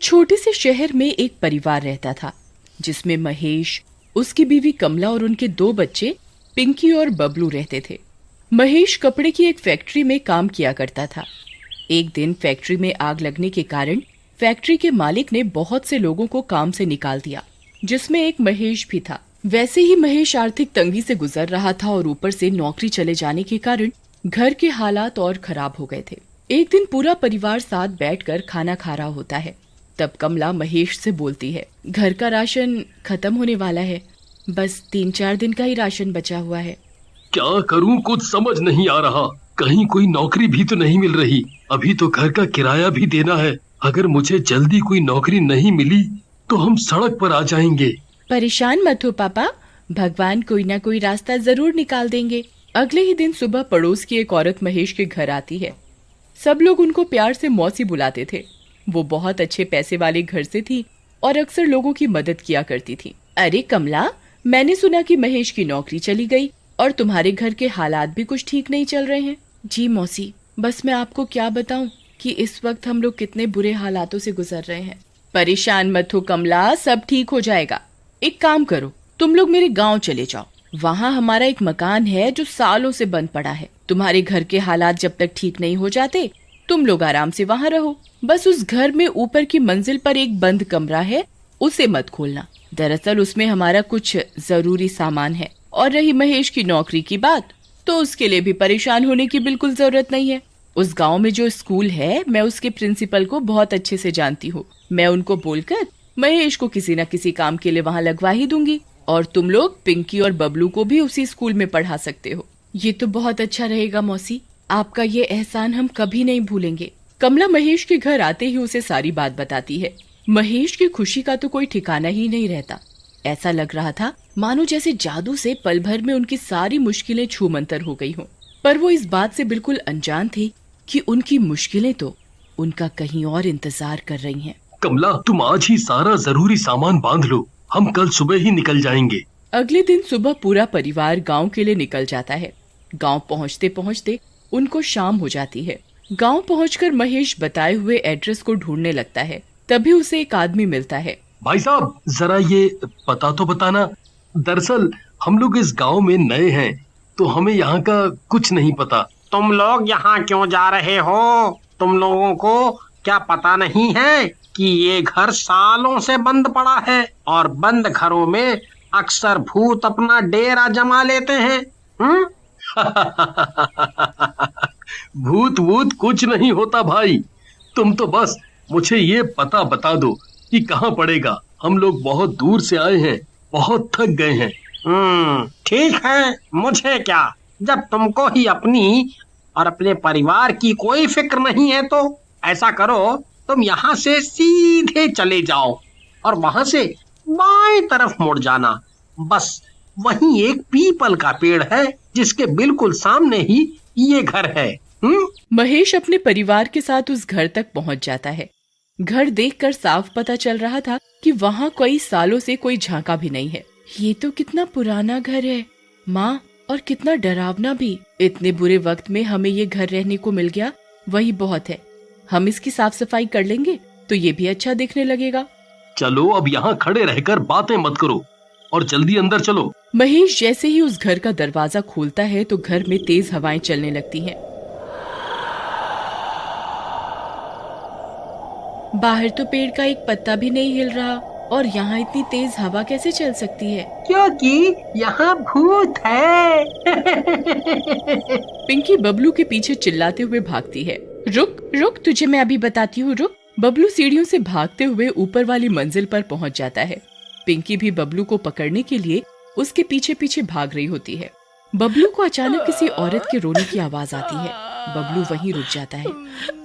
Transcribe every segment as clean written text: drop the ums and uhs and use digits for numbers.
छोटे से शहर में एक परिवार रहता था जिसमें महेश, उसकी बीवी कमला और उनके दो बच्चे पिंकी और बबलू रहते थे। महेश कपड़े की एक फैक्ट्री में काम किया करता था। एक दिन फैक्ट्री में आग लगने के कारण फैक्ट्री के मालिक ने बहुत से लोगों को काम से निकाल दिया, जिसमें एक महेश भी था। वैसे ही महेश आर्थिक तंगी से गुजर रहा था और ऊपर से नौकरी चले जाने के कारण घर के हालात और खराब हो गए थे। एक दिन पूरा परिवार साथ बैठकर खाना खा रहा होता है। तब कमला महेश से बोलती है, घर का राशन खत्म होने वाला है, बस 3-4 दिन का ही राशन बचा हुआ है। क्या करूं, कुछ समझ नहीं आ रहा। कहीं कोई नौकरी भी तो नहीं मिल रही। अभी तो घर का किराया भी देना है। अगर मुझे जल्दी कोई नौकरी नहीं मिली तो हम सड़क पर आ जाएंगे। परेशान मत हो पापा, भगवान कोई ना कोई रास्ता जरूर निकाल देंगे। अगले ही दिन सुबह पड़ोस की एक औरत महेश के घर आती है। सब लोग उनको प्यार से मौसी बुलाते थे। वो बहुत अच्छे पैसे वाले घर से थी और अक्सर लोगों की मदद किया करती थी। अरे कमला, मैंने सुना कि महेश की नौकरी चली गई और तुम्हारे घर के हालात भी कुछ ठीक नहीं चल रहे हैं। जी मौसी, बस मैं आपको क्या बताऊं कि इस वक्त हम लोग कितने बुरे हालातों से गुजर रहे हैं। परेशान मत हो कमला, सब ठीक हो जाएगा। एक काम करो, तुम लोग मेरे गांव चले जाओ। वहाँ हमारा एक मकान है जो सालों से बंद पड़ा है। तुम्हारे घर के हालात जब तक ठीक नहीं हो जाते तुम लोग आराम से वहाँ रहो। बस उस घर में ऊपर की मंजिल पर एक बंद कमरा है, उसे मत खोलना। दरअसल उसमें हमारा कुछ जरूरी सामान है। और रही महेश की नौकरी की बात, तो उसके लिए भी परेशान होने की बिल्कुल जरूरत नहीं है। उस गांव में जो स्कूल है, मैं उसके प्रिंसिपल को बहुत अच्छे से जानती हूँ। मैं उनको बोलकर महेश को किसी न किसी काम के लिए वहाँ लगवा ही दूंगी। और तुम लोग पिंकी और बबलू को भी उसी स्कूल में पढ़ा सकते हो। ये तो बहुत अच्छा रहेगा मौसी, आपका ये एहसान हम कभी नहीं भूलेंगे। कमला महेश के घर आते ही उसे सारी बात बताती है। महेश की खुशी का तो कोई ठिकाना ही नहीं रहता। ऐसा लग रहा था मानो जैसे जादू से पल भर में उनकी सारी मुश्किलें छूमंतर हो गई हों। पर वो इस बात से बिल्कुल अनजान थे कि उनकी मुश्किलें तो उनका कहीं और इंतजार कर रही हैं। कमला, तुम आज ही सारा जरूरी सामान बांध लो, हम कल सुबह ही निकल जाएंगे। अगले दिन सुबह पूरा परिवार गांव के लिए निकल जाता है। गांव पहुंचते पहुंचते उनको शाम हो जाती है। गांव पहुंचकर महेश बताए हुए एड्रेस को ढूंढने लगता है। तभी उसे एक आदमी मिलता है। भाई साहब, जरा ये पता तो बताना। दरअसल हम लोग इस गांव में नए हैं, तो हमें यहाँ का कुछ नहीं पता। तुम लोग यहाँ क्यों जा रहे हो? तुम लोगों को क्या पता नहीं है कि ये घर सालों से बंद पड़ा है और बंद घरों में अक्सर भूत अपना डेरा जमा लेते हैं। भूत वूत कुछ नहीं होता भाई। तुम तो बस मुझे ये पता बता दो कि कहाँ पड़ेगा। हम लोग बहुत दूर से आए हैं, बहुत थक गए हैं। ठीक है, मुझे क्या, जब तुमको ही अपनी और अपने परिवार की कोई फिक्र नहीं है तो ऐसा करो, तुम यहाँ से सीधे चले जाओ और वहां से बाएं तरफ मुड़ जाना। बस वहीं एक पीपल का पेड़ है जिसके बिल्कुल सामने ही ये घर है। महेश अपने परिवार के साथ उस घर तक पहुंच जाता है। घर देखकर साफ पता चल रहा था कि वहाँ कई सालों से कोई झांका भी नहीं है। ये तो कितना पुराना घर है माँ, और कितना डरावना भी। इतने बुरे वक्त में हमें ये घर रहने को मिल गया, वही बहुत है। हम इसकी साफ सफाई कर लेंगे तो ये भी अच्छा दिखने लगेगा। चलो अब यहाँ खड़े रहकर बातें मत करो और जल्दी अंदर चलो। महेश जैसे ही उस घर का दरवाजा खोलता है तो घर में तेज हवाएं चलने लगती हैं। बाहर तो पेड़ का एक पत्ता भी नहीं हिल रहा और यहाँ इतनी तेज हवा कैसे चल सकती है? क्योंकि यहाँ भूत है। पिंकी बबलू के पीछे चिल्लाते हुए भागती है। रुक रुक, तुझे मैं अभी बताती हूँ, रुक। बबलू सीढ़ियों से भागते हुए ऊपर वाली मंजिल पर पहुँच जाता है। पिंकी भी बबलू को पकड़ने के लिए उसके पीछे पीछे भाग रही होती है। बबलू को अचानक किसी औरत के रोने की आवाज आती है। बबलू वहीं रुक जाता है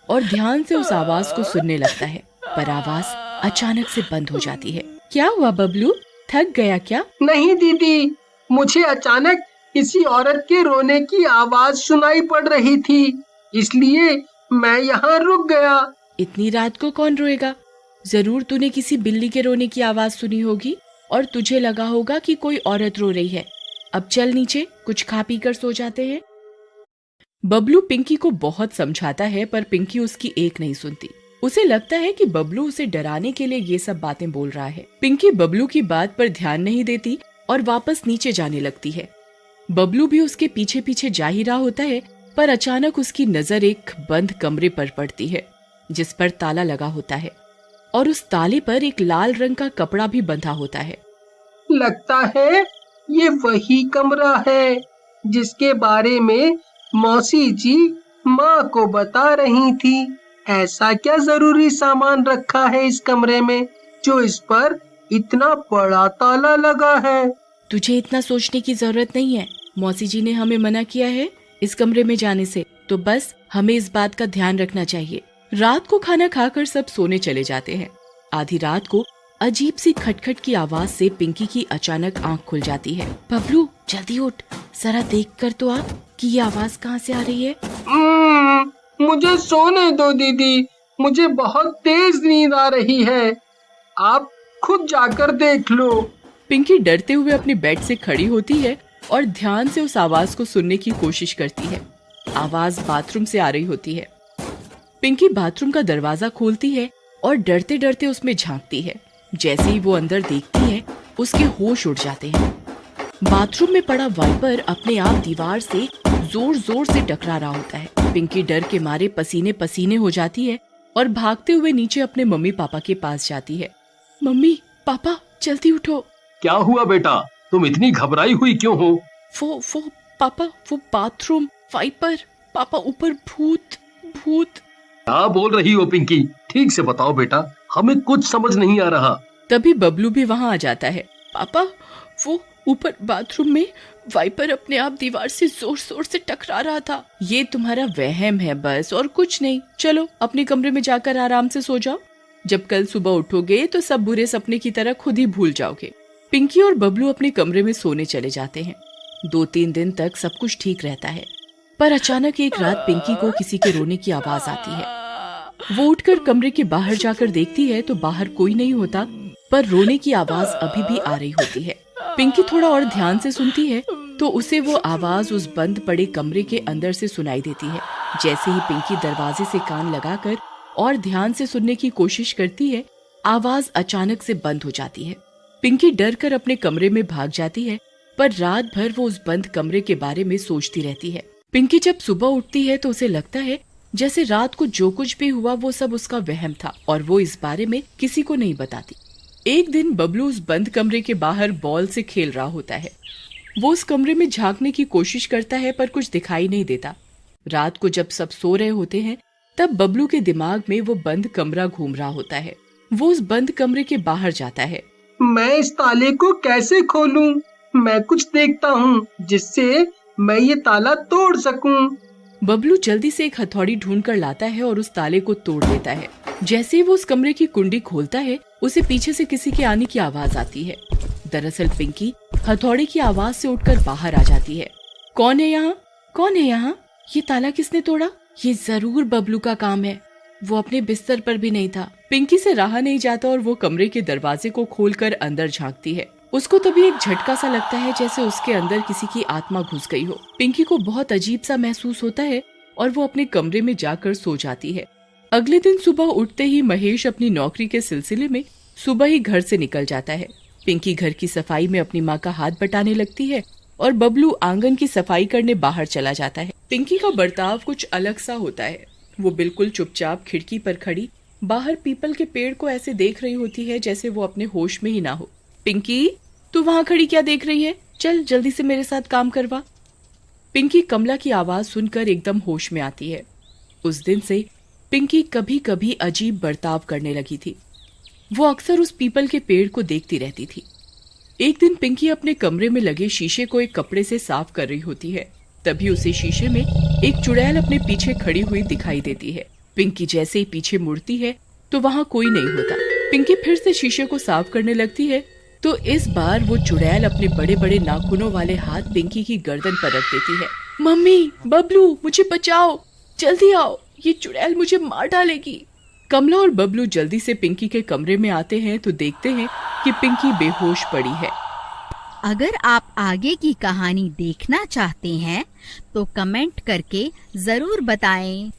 और ध्यान से उस आवाज को सुनने लगता है, पर आवाज अचानक से बंद हो जाती है। क्या हुआ बबलू, थक गया क्या? नहीं दीदी, मुझे अचानक किसी औरत के रोने की आवाज सुनाई पड़ रही थी, इसलिए मैं यहाँ रुक गया। इतनी रात को कौन रोएगा? जरूर तूने किसी बिल्ली के रोने की आवाज सुनी होगी और तुझे लगा होगा कि कोई औरत रो रही है। अब चल नीचे, कुछ खा पी कर सो जाते हैं। बबलू पिंकी को बहुत समझाता है पर पिंकी उसकी एक नहीं सुनती। उसे लगता है कि बबलू उसे डराने के लिए ये सब बातें बोल रहा है। पिंकी बबलू की बात पर ध्यान नहीं देती और वापस नीचे जाने लगती है। बबलू भी उसके पीछे पीछे जा ही रहा होता है, पर अचानक उसकी नजर एक बंद कमरे पर पड़ती है जिस पर ताला लगा होता है और उस ताले पर एक लाल रंग का कपड़ा भी बंधा होता है। लगता है ये वही कमरा है जिसके बारे में मौसी जी माँ को बता रही थी। ऐसा क्या जरूरी सामान रखा है इस कमरे में जो इस पर इतना बड़ा ताला लगा है? तुझे इतना सोचने की जरूरत नहीं है। मौसी जी ने हमें मना किया है इस कमरे में जाने से, तो बस हमें इस बात का ध्यान रखना चाहिए। रात को खाना खाकर सब सोने चले जाते हैं। आधी रात को अजीब सी खटखट की आवाज से पिंकी की अचानक आंख खुल जाती है। बबलू जल्दी उठ, जरा देख कर तो आ कि ये आवाज कहाँ से आ रही है। मुझे सोने दो दीदी, मुझे बहुत तेज नींद आ रही है, आप खुद जाकर देख लो। पिंकी डरते हुए अपने बेड से खड़ी होती है और ध्यान से उस आवाज को सुनने की कोशिश करती है। आवाज बाथरूम से आ रही होती है। पिंकी बाथरूम का दरवाजा खोलती है और डरते डरते उसमें झांकती है। जैसे ही वो अंदर देखती है उसके होश उड़ जाते हैं। बाथरूम में पड़ा वाइपर अपने आप दीवार से जोर जोर से टकरा रहा होता है। पिंकी डर के मारे पसीने पसीने हो जाती है और भागते हुए नीचे अपने मम्मी पापा के पास जाती है। मम्मी पापा जल्दी उठो। क्या हुआ बेटा, तुम इतनी घबराई हुई क्यों हो? वो पापा, वो बाथरूम वाइपर, पापा ऊपर भूत भूत। क्या बोल रही हो पिंकी? ठीक से बताओ बेटा, हमें कुछ समझ नहीं आ रहा। तभी बबलू भी वहाँ आ जाता है। पापा वो ऊपर बाथरूम में वाइपर अपने आप दीवार से जोर जोर से टकरा रहा था। ये तुम्हारा वहम है बस, और कुछ नहीं। चलो अपने कमरे में जाकर आराम से सो जाओ। जब कल सुबह उठोगे तो सब बुरे सपने की तरह खुद ही भूल जाओगे। पिंकी और बबलू अपने कमरे में सोने चले जाते हैं। 2-3 दिन तक सब कुछ ठीक रहता है, पर अचानक एक रात पिंकी को किसी के रोने की आवाज आती है। वो उठकर कमरे के बाहर जाकर देखती है तो बाहर कोई नहीं होता, पर रोने की आवाज अभी भी आ रही होती है। पिंकी थोड़ा और ध्यान से सुनती है तो उसे वो आवाज उस बंद पड़े कमरे के अंदर से सुनाई देती है। जैसे ही पिंकी दरवाजे से कान लगाकर और ध्यान से सुनने की कोशिश करती है, आवाज अचानक से बंद हो जाती है। पिंकी डर कर अपने कमरे में भाग जाती है, पर रात भर वो उस बंद कमरे के बारे में सोचती रहती है। पिंकी जब सुबह उठती है तो उसे लगता है जैसे रात को जो कुछ भी हुआ वो सब उसका वहम था और वो इस बारे में किसी को नहीं बताती। एक दिन बबलू उस बंद कमरे के बाहर बॉल से खेल रहा होता है। वो उस कमरे में झांकने की कोशिश करता है पर कुछ दिखाई नहीं देता। रात को जब सब सो रहे होते हैं तब बबलू के दिमाग में वो बंद कमरा घूम रहा होता है। वो उस बंद कमरे के बाहर जाता है। मैं इस ताले को कैसे खोलूं? मैं कुछ देखता हूँ जिससे मैं ये ताला तोड़ सकूं। बबलू जल्दी से एक हथौड़ी ढूंढ कर लाता है और उस ताले को तोड़ देता है। जैसे ही वो उस कमरे की कुंडी खोलता है उसे पीछे से किसी के आने की आवाज आती है। दरअसल पिंकी हथौड़ी की आवाज से उठकर बाहर आ जाती है। कौन है यहाँ? कौन है यहाँ? ये ताला किसने तोड़ा? ये जरूर बबलू का काम है। वो अपने बिस्तर पर भी नहीं था। पिंकी से रहा नहीं जाता और वो कमरे के दरवाजे को खोलकर अंदर झांकती है। उसको तभी एक झटका सा लगता है जैसे उसके अंदर किसी की आत्मा घुस गई हो। पिंकी को बहुत अजीब सा महसूस होता है और वो अपने कमरे में जाकर सो जाती है। अगले दिन सुबह उठते ही महेश अपनी नौकरी के सिलसिले में सुबह ही घर से निकल जाता है। पिंकी घर की सफाई में अपनी माँ का हाथ बटाने लगती है और बबलू आंगन की सफाई करने बाहर चला जाता है। पिंकी का बर्ताव कुछ अलग सा होता है। वो बिल्कुल चुपचाप खिड़की पर खड़ी बाहर पीपल के पेड़ को ऐसे देख रही होती है जैसे वो अपने होश में ही ना हो। पिंकी, तू वहाँ खड़ी क्या देख रही है? चल जल्दी से मेरे साथ काम करवा। पिंकी कमला की आवाज सुनकर एकदम होश में आती है। उस दिन से पिंकी कभी कभी अजीब बर्ताव करने लगी थी। वो अक्सर उस पीपल के पेड़ को देखती रहती थी। एक दिन पिंकी अपने कमरे में लगे शीशे को एक कपड़े से साफ कर रही होती है। तभी उसे शीशे में एक चुड़ैल अपने पीछे खड़ी हुई दिखाई देती है। पिंकी जैसे ही पीछे मुड़ती है तो वहाँ कोई नहीं होता। पिंकी फिर से शीशे को साफ करने लगती है तो इस बार वो चुड़ैल अपने बड़े बड़े नाखूनों वाले हाथ पिंकी की गर्दन पर रख देती है। मम्मी, बबलू, मुझे बचाओ, जल्दी आओ, ये चुड़ैल मुझे मार डालेगी। कमला और बबलू जल्दी से पिंकी के कमरे में आते हैं तो देखते हैं कि पिंकी बेहोश पड़ी है। अगर आप आगे की कहानी देखना चाहते हैं तो कमेंट करके जरूर बताएं।